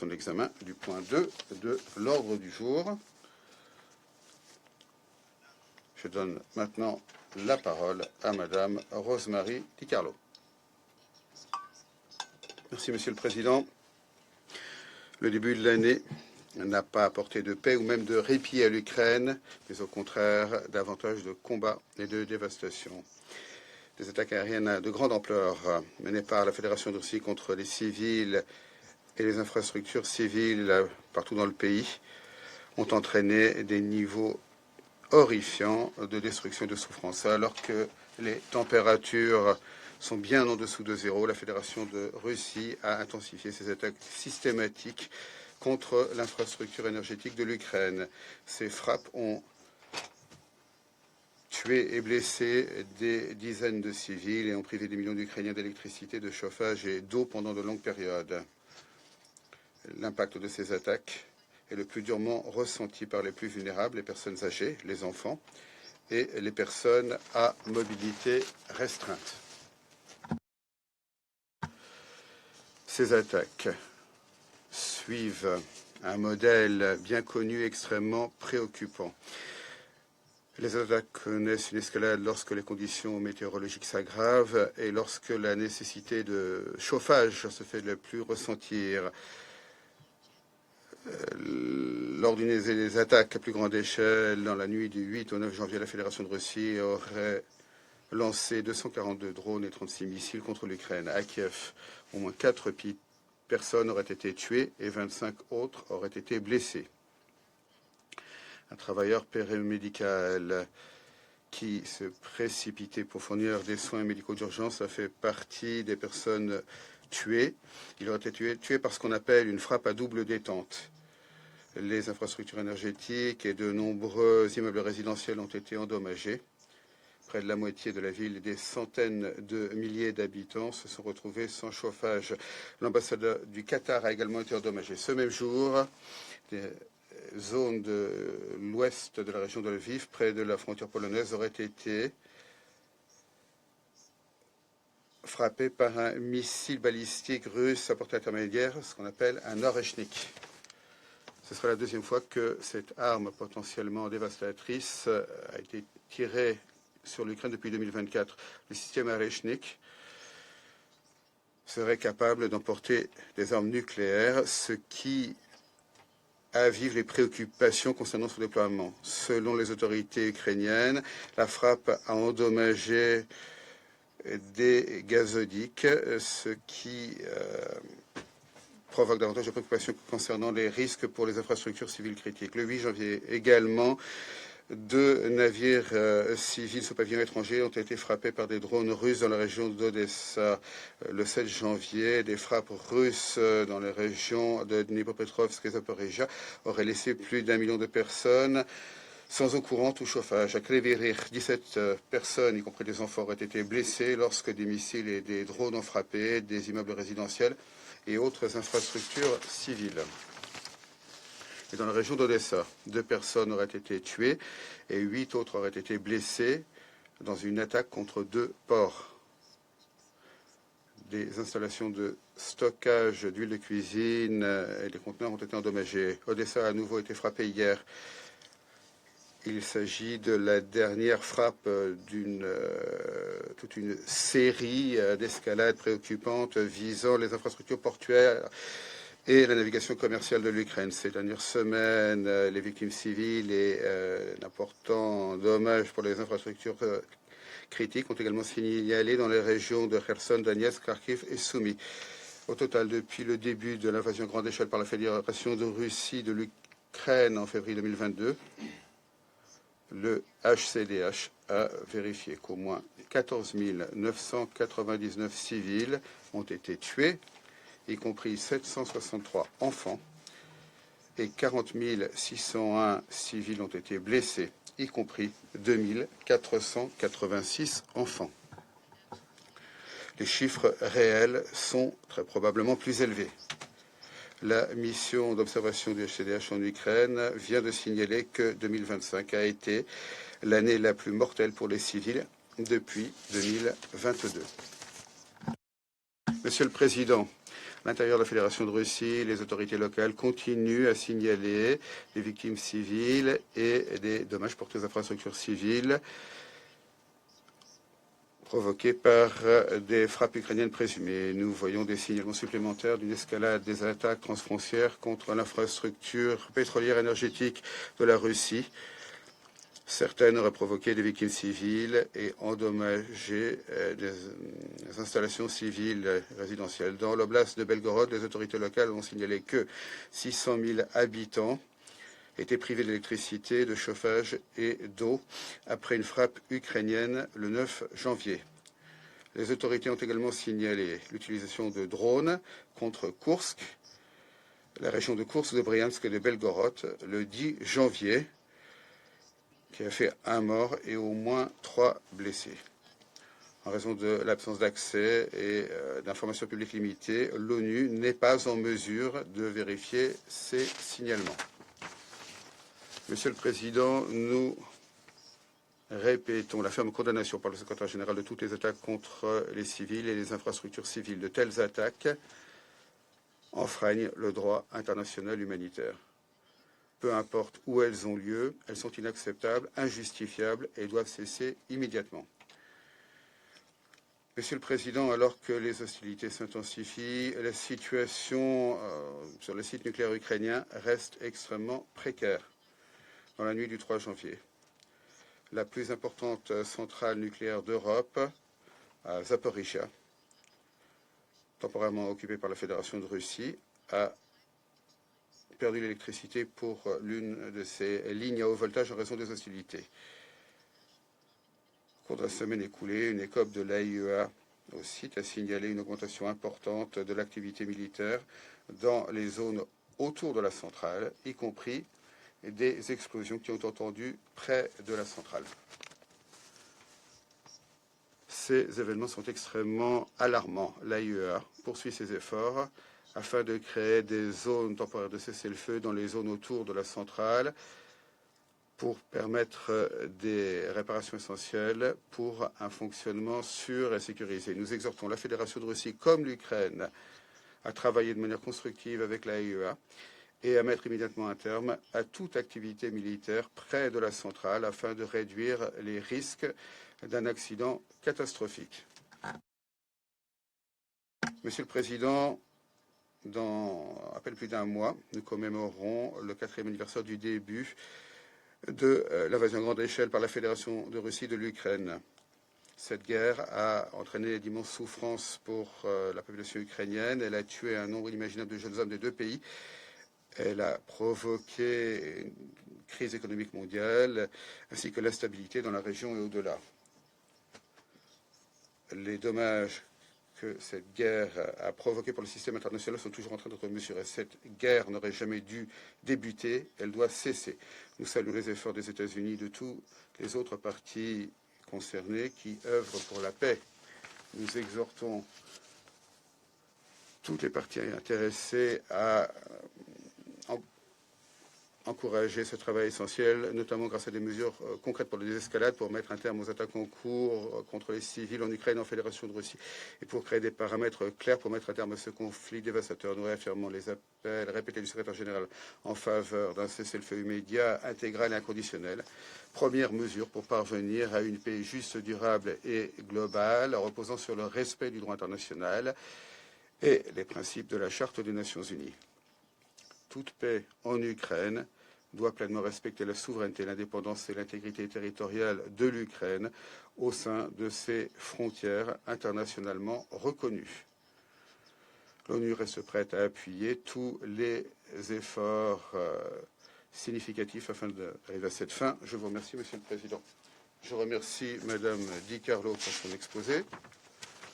Son examen du point 2 de l'ordre du jour. Je donne maintenant la parole à Madame Rosemarie Di Carlo. Merci, Monsieur le Président. Le début de l'année n'a pas apporté de paix ou même de répit à l'Ukraine, mais au contraire davantage de combats et de dévastation. Des attaques aériennes de grande ampleur menées par la Fédération de Russie contre les civils et les infrastructures civiles partout dans le pays ont entraîné des niveaux horrifiants de destruction et de souffrance. Alors que les températures sont bien en dessous de zéro, la Fédération de Russie a intensifié ses attaques systématiques contre l'infrastructure énergétique de l'Ukraine. Ces frappes ont tué et blessé des dizaines de civils et ont privé des millions d'Ukrainiens d'électricité, de chauffage et d'eau pendant de longues périodes. L'impact de ces attaques est le plus durement ressenti par les plus vulnérables, les personnes âgées, les enfants et les personnes à mobilité restreinte. Ces attaques suivent un modèle bien connu, extrêmement préoccupant. Les attaques connaissent une escalade lorsque les conditions météorologiques s'aggravent et lorsque la nécessité de chauffage se fait le plus ressentir. Lors des attaques à plus grande échelle, dans la nuit du 8 au 9 janvier, la Fédération de Russie aurait lancé 242 drones et 36 missiles contre l'Ukraine. À Kiev, au moins 4 personnes auraient été tuées et 25 autres auraient été blessées. Un travailleur paramédical qui se précipitait pour fournir des soins médicaux d'urgence a fait partie des personnes tuées. Il aurait été tué par ce qu'on appelle une frappe à double détente. Les infrastructures énergétiques et de nombreux immeubles résidentiels ont été endommagés. Près de la moitié de la ville et des centaines de milliers d'habitants se sont retrouvés sans chauffage. L'ambassade du Qatar a également été endommagée. Ce même jour, des zones de l'ouest de la région de Lviv, près de la frontière polonaise, auraient été frappées par un missile balistique russe à portée intermédiaire, ce qu'on appelle un Oreshnik. Ce sera la deuxième fois que cette arme potentiellement dévastatrice a été tirée sur l'Ukraine depuis 2024. Le système Oreshnik serait capable d'emporter des armes nucléaires, ce qui avive les préoccupations concernant son déploiement. Selon les autorités ukrainiennes, la frappe a endommagé des gazoducs, ce qui provoque davantage de préoccupations concernant les risques pour les infrastructures civiles critiques. Le 8 janvier également, 2 navires civils sous pavillon étranger ont été frappés par des drones russes dans la région d'Odessa. Le 7 janvier, des frappes russes dans les régions de Dnipropetrovsk et Zaporizhia auraient laissé plus d'1 million de personnes sans eau courante ou chauffage. À Kryvyi Rih, 17 personnes, y compris des enfants, auraient été blessées lorsque des missiles et des drones ont frappé des immeubles résidentiels et autres infrastructures civiles. Et dans la région d'Odessa, 2 personnes auraient été tuées et 8 autres auraient été blessées dans une attaque contre 2 ports. Des installations de stockage d'huile de cuisine et des conteneurs ont été endommagés. Odessa a à nouveau été frappée hier. Il s'agit de la dernière frappe d'une toute une série d'escalades préoccupantes visant les infrastructures portuaires et la navigation commerciale de l'Ukraine. Ces dernières semaines, les victimes civiles et d'importants dommages pour les infrastructures critiques ont également signalé dans les régions de Kherson, Donetsk, Kharkiv et Soumy. Au total, depuis le début de l'invasion grande échelle par la Fédération de Russie de l'Ukraine en février 2022, le HCDH a vérifié qu'au moins 14 999 civils ont été tués, y compris 763 enfants, et 40 601 civils ont été blessés, y compris 2 486 enfants. Les chiffres réels sont très probablement plus élevés. La mission d'observation du HCDH en Ukraine vient de signaler que 2025 a été l'année la plus mortelle pour les civils depuis 2022. Monsieur le Président, l'intérieur de la Fédération de Russie, les autorités locales continuent à signaler des victimes civiles et des dommages portés aux infrastructures civiles provoqués par des frappes ukrainiennes présumées. Nous voyons des signalements supplémentaires d'une escalade des attaques transfrontières contre l'infrastructure pétrolière énergétique de la Russie. Certaines auraient provoqué des victimes civiles et endommagé des installations civiles résidentielles. Dans l'oblast de Belgorod, les autorités locales ont signalé que 600 000 habitants étaient privés d'électricité, de chauffage et d'eau après une frappe ukrainienne le 9 janvier. Les autorités ont également signalé l'utilisation de drones contre Koursk, la région de Koursk, de Bryansk et de Belgorod, le 10 janvier, qui a fait un mort et au moins 3 blessés. En raison de l'absence d'accès et d'informations publiques limitées, l'ONU n'est pas en mesure de vérifier ces signalements. Monsieur le Président, nous répétons la ferme condamnation par le secrétaire général de toutes les attaques contre les civils et les infrastructures civiles. De telles attaques enfreignent le droit international humanitaire. Peu importe où elles ont lieu, elles sont inacceptables, injustifiables et doivent cesser immédiatement. Monsieur le Président, alors que les hostilités s'intensifient, la situation sur le site nucléaire ukrainien reste extrêmement précaire. Dans la nuit du 3 janvier, la plus importante centrale nucléaire d'Europe, à Zaporizhia, temporairement occupée par la Fédération de Russie, a perdu l'électricité pour l'une de ses lignes à haut voltage en raison des hostilités. Au cours de la semaine écoulée, une écope de l'AIEA au site a signalé une augmentation importante de l'activité militaire dans les zones autour de la centrale, y compris des explosions qui ont entendu près de la centrale. Ces événements sont extrêmement alarmants. L'AIEA poursuit ses efforts afin de créer des zones temporaires de cessez-le-feu dans les zones autour de la centrale pour permettre des réparations essentielles pour un fonctionnement sûr et sécurisé. Nous exhortons la Fédération de Russie comme l'Ukraine à travailler de manière constructive avec l'AIEA et à mettre immédiatement un terme à toute activité militaire près de la centrale afin de réduire les risques d'un accident catastrophique. Monsieur le Président, dans à peine plus d'un mois, nous commémorons le 4e anniversaire du début de l'invasion à grande échelle par la Fédération de Russie de l'Ukraine. Cette guerre a entraîné d'immenses souffrances pour la population ukrainienne. Elle a tué un nombre inimaginable de jeunes hommes des deux pays. Elle a provoqué une crise économique mondiale ainsi que l'instabilité dans la région et au-delà. Les dommages que cette guerre a provoqués pour le système international sont toujours en train d'être mesurés. Cette guerre n'aurait jamais dû débuter, elle doit cesser. Nous saluons les efforts des États-Unis, de tous les autres partis concernés qui œuvrent pour la paix. Nous exhortons toutes les parties intéressées à encourager ce travail essentiel, notamment grâce à des mesures concrètes pour la désescalade, pour mettre un terme aux attaques en cours contre les civils en Ukraine, en Fédération de Russie, et pour créer des paramètres clairs pour mettre un terme à ce conflit dévastateur. Nous réaffirmons les appels répétés du secrétaire général en faveur d'un cessez-le-feu immédiat, intégral et inconditionnel. Première mesure pour parvenir à une paix juste, durable et globale, reposant sur le respect du droit international et les principes de la Charte des Nations Unies. Toute paix en Ukraine doit pleinement respecter la souveraineté, l'indépendance et l'intégrité territoriale de l'Ukraine au sein de ses frontières internationalement reconnues. L'ONU reste prête à appuyer tous les efforts significatifs afin d'arriver à cette fin. Je vous remercie, Monsieur le Président. Je remercie Madame Di Carlo pour son exposé.